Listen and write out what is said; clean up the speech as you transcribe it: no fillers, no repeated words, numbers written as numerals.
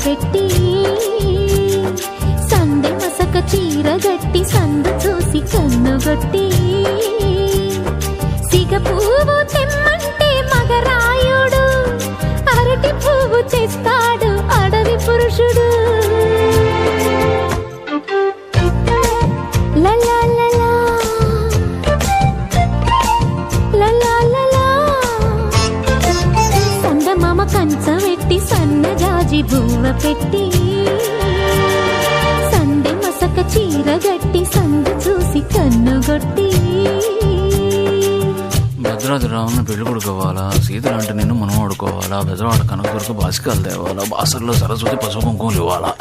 పెట్టి సందె మసక చీర గట్టి సందు చూసి కన్నుగొట్టి సిగ పువ్వు తెమ్మంటే మగరాయుడు అరటి పువ్వు తెస్తాడు అడవి పురుషుడు. సందమామ కంచమెట్టి సన్నజాజి బువ్వ పెట్టి సందె మసక చీర గట్టి సందు చూసి కన్నుగొట్టి భద్రాద్రి రావుని పెళ్లి కొడుకోవాలా, సీతలంటే నిన్ను మనం ఆడుకోవాలా, బెజవాడ కనకదుర్గ బాసికాలు తేవాలా, బాసర్లో సరస్వతి పసుపు కుంకుమలు ఇవ్వాలా.